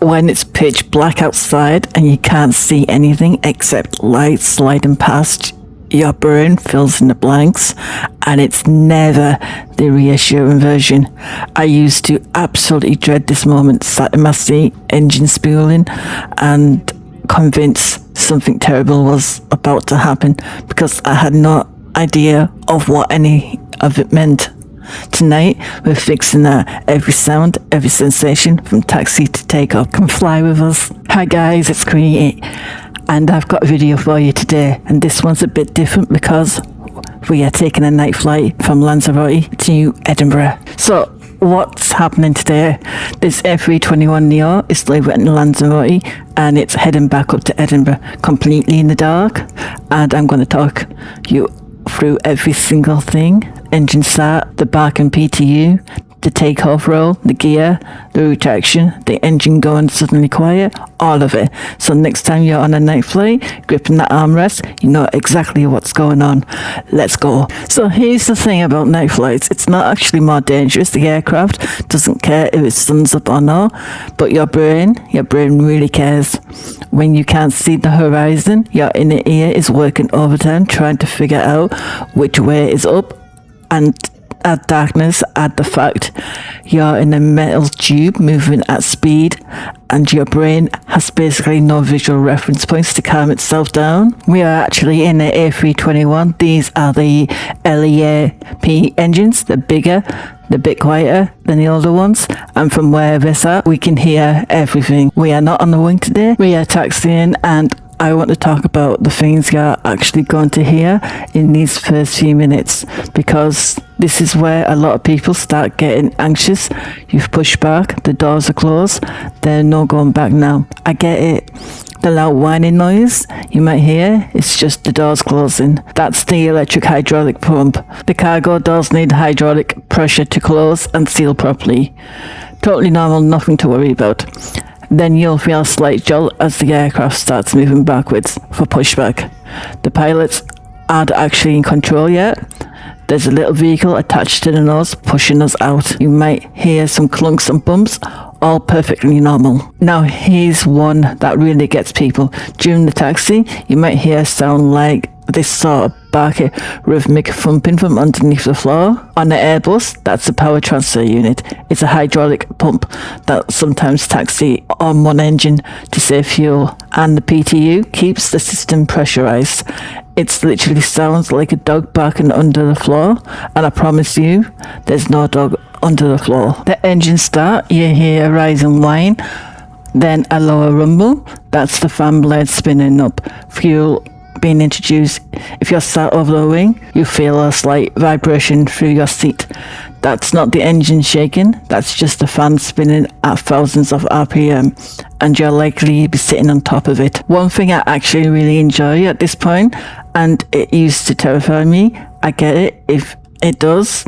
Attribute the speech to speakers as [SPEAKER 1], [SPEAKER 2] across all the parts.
[SPEAKER 1] when it's pitch black outside and you can't see anything except light sliding past, your brain fills in the blanks, and it's never the reassuring version. I used to absolutely dread this moment, sat in my seat, engine spooling, and convinced something terrible was about to happen because I had no idea of what any of it meant. Tonight, we're fixing that every sound, every sensation from taxi to takeoff. Come fly with us. Hi guys, it's Queenie. And I've got a video for you today, and this one's a bit different because we are taking a night flight from Lanzarote to Edinburgh. So what's happening today? This A321neo is leaving Lanzarote and it's heading back up to Edinburgh completely in the dark, and I'm going to talk you through every single thing: engine start, the back and PTU, the takeoff roll, the gear, the retraction, the engine going suddenly quiet, all of it. So next time you're on a night flight, gripping that armrest, you know exactly what's going on. Let's go. So here's the thing about night flights. It's not actually more dangerous. The aircraft doesn't care if it sun's up or not, but your brain really cares. When you can't see the horizon, your inner ear is working overtime trying to figure out which way is up, and add darkness, add the fact you're in a metal tube moving at speed, and your brain has basically no visual reference points to calm itself down. We are actually in the A321. These are the LEAP engines. They're bigger, they're a bit quieter than the older ones, and from where we're sat, we can hear everything. We are not on the wing today. We are taxiing, and I want to talk about the things you're actually going to hear in these first few minutes, because this is where a lot of people start getting anxious. You've pushed back, the doors are closed, there's no going back now. I get it. The loud whining noise you might hear, it's just the doors closing. That's the electric hydraulic pump. The cargo doors need hydraulic pressure to close and seal properly. Totally normal, nothing to worry about. Then you'll feel a slight jolt as the aircraft starts moving backwards for pushback. The pilots aren't actually in control yet. There's a little vehicle attached to the nose pushing us out. You might hear some clunks and bumps, all perfectly normal. Now here's one that really gets people. During the taxi, you might hear a sound like this sort of barky rhythmic thumping from underneath the floor. On the Airbus, that's a power transfer unit. It's a hydraulic pump that sometimes taxi on one engine to save fuel, and the PTU keeps the system pressurized. It literally sounds like a dog barking under the floor, and I promise you, there's no dog under the floor. The engine start, you hear a rising whine, then a lower rumble. That's the fan blade spinning up, fuel being introduced. If you're sat over the wing, you feel a slight vibration through your seat. That's not the engine shaking, that's just the fan spinning at thousands of RPM, and you're likely to be sitting on top of it. One thing I actually really enjoy at this point, and it used to terrify me, I get it if it does,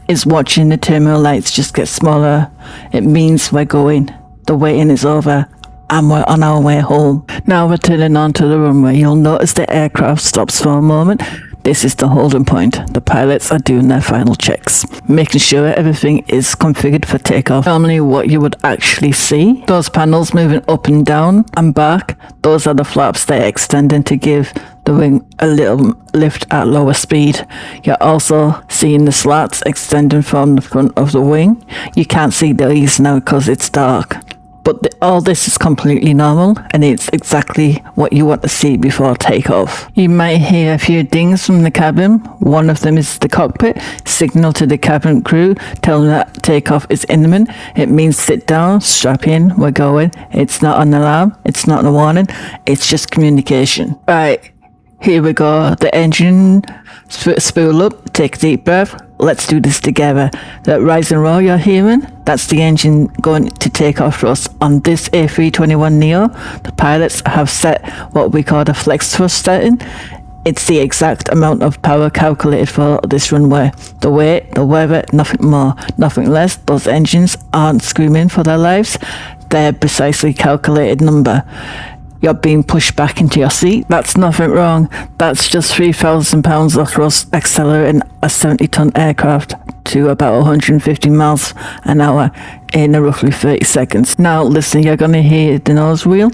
[SPEAKER 1] is watching the terminal lights just get smaller. It means we're going. The waiting is over, and we're on our way home. Now we're turning onto the runway. You'll notice the aircraft stops for a moment. This is the holding point. The pilots are doing their final checks, making sure everything is configured for takeoff. Normally what you would actually see, those panels moving up and down and back, those are the flaps they're extending to give the wing a little lift at lower speed. You're also seeing the slats extending from the front of the wing. You can't see these now because it's dark. But all this is completely normal, and it's exactly what you want to see before takeoff. You might hear a few dings from the cabin. One of them is the cockpit signal to the cabin crew telling that takeoff is imminent. It means sit down, strap in, we're going. It's not an alarm, it's not a warning, it's just communication. Right, here we go. The engine spool up, take a deep breath. Let's do this together. That rise and roll you're hearing, that's the engine going to take off thrust. On this A321neo, the pilots have set what we call the flex thrust setting. It's the exact amount of power calculated for this runway. The weight, the weather, nothing more, nothing less. Those engines aren't screaming for their lives. They're precisely calculated number. You're being pushed back into your seat. That's nothing wrong. That's just 3,000 pounds of thrust accelerating a 70-ton aircraft to about 150 miles an hour in roughly 30 seconds. Now listen, you're going to hear the nose wheel.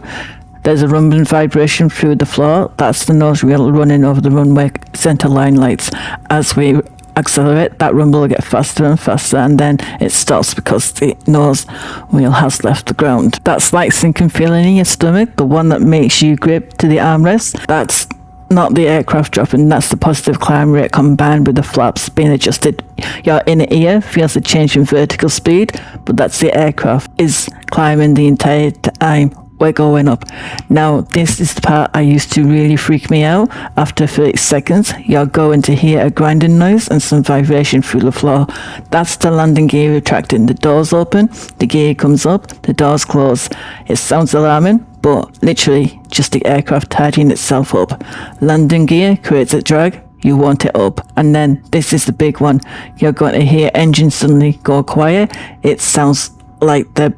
[SPEAKER 1] There's a rumbling vibration through the floor. That's the nose wheel running over the runway centre line lights. As we accelerate, that rumble will get faster and faster, and then it stops because the nose wheel has left the ground. That slight sinking feeling in your stomach, the one that makes you grip to the armrest, that's not the aircraft dropping, that's the positive climb rate combined with the flaps being adjusted. Your inner ear feels a change in vertical speed, but that's the aircraft is climbing the entire time. We're going up. Now, this is the part I used to really freak me out. After 30 seconds, you're going to hear a grinding noise and some vibration through the floor. That's the landing gear retracting. The doors open, the gear comes up, the doors close. It sounds alarming, but literally just the aircraft tidying itself up. Landing gear creates a drag. You want it up. And then this is the big one. You're going to hear engine suddenly go quiet. It sounds like they're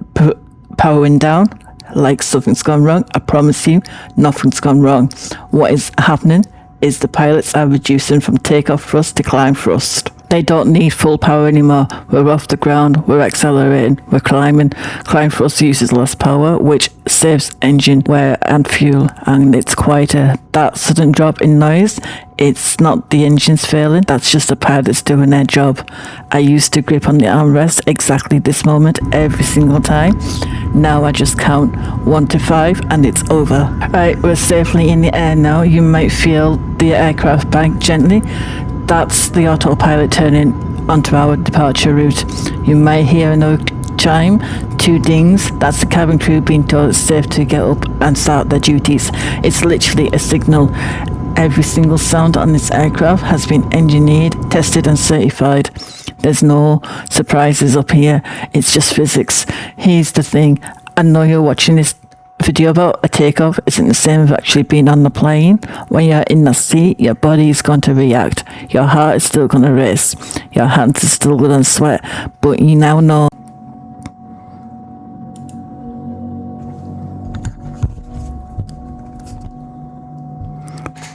[SPEAKER 1] powering down, like something's gone wrong. I promise you, nothing's gone wrong. What is happening is the pilots are reducing from takeoff thrust to climb thrust. They don't need full power anymore. We're off the ground, we're accelerating, we're climbing. Climb thrust uses less power, which saves engine wear and fuel, and it's quieter. That sudden drop in noise, it's not the engines failing, that's just the pilots doing their job. I used to grip on the armrest exactly this moment every single time. Now I just count 1 to 5 and it's over. Right, we're safely in the air now. You might feel the aircraft bank gently. That's the autopilot turning onto our departure route. You might hear another chime, 2 dings. That's the cabin crew being told it's safe to get up and start their duties. It's literally a signal. Every single sound on this aircraft has been engineered, tested and certified. There's no surprises up here. It's just physics. Here's the thing. I know you're watching this video about a takeoff isn't the same as actually being on the plane. When you're in the seat, your body is going to react. Your heart is still going to race. Your hands are still going to sweat. But you now know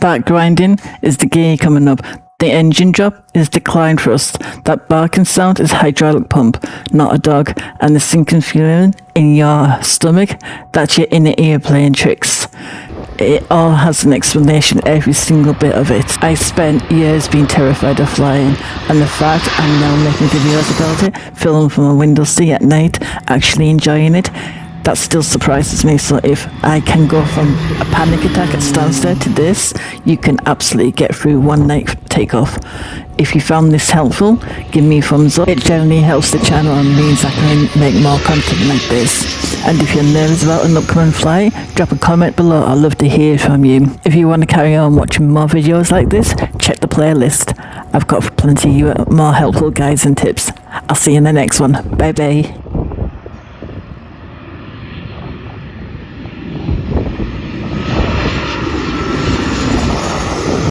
[SPEAKER 1] that grinding is the gear coming up. The engine drop is decline thrust. That barking sound is hydraulic pump, not a dog. And the sinking feeling in your stomach, that's your inner ear playing tricks. It all has an explanation, every single bit of it. I spent years being terrified of flying, and the fact I'm now making videos about it, filming from a window seat at night, actually enjoying it, that still surprises me. So if I can go from a panic attack at Stansted to this, you can absolutely get through one night takeoff. If you found this helpful, give me a thumbs up. It generally helps the channel and means I can make more content like this. And if you're nervous about an upcoming flight, drop a comment below. I'd love to hear from you. If you want to carry on watching more videos like this, check the playlist. I've got plenty more helpful guides and tips. I'll see you in the next one. Bye bye.